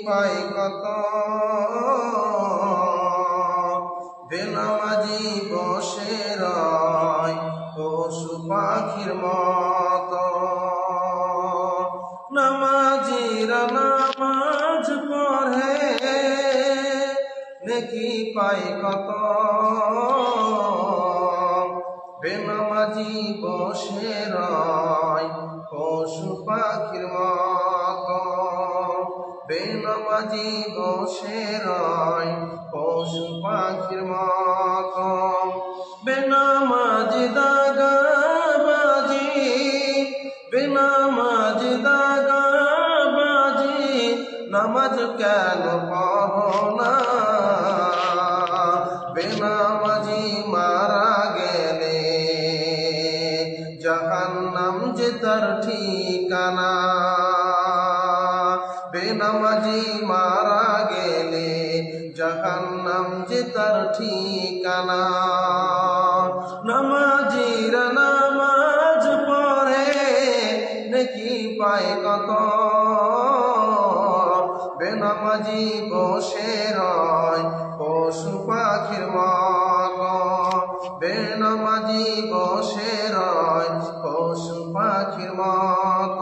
পাই কত বেনামাজি বসে রয় পশু পাখির মত। নামাজিরা নামাজ পড়ে নেকি পাই কত বেনামাজি বসে রয় পশু পাখির মত। বেনামাজি বসে রয় পশু পাখির মত। বেনামাজি দাগাবাজি বেনামাজি দাগাবাজি নামাজ কেন পড়ো না? বেনামাজি মারা গেলে জাহান্নাম যে তার ঠিকানা। বেনামাজি মারা গেলে জাহান্নাম যে তার ঠিকানা। নামাজিরা নামাজ পড়ে নেকি পায় কত বেনামাজি বসে রয় পশু পাখির মত। বেনামাজি বসে রয় পশু পাখির মত।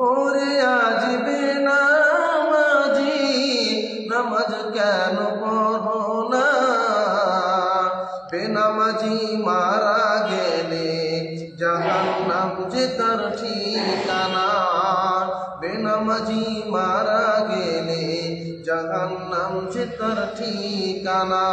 ওরে আজ বেনামাজি নামাজ কেন পড়ো না? বেনামাজি মারা গেলে জাহান্নাম যে তার ঠিকানা। বেনামাজি মারা গেলে জাহান্নাম যে তার ঠিকানা।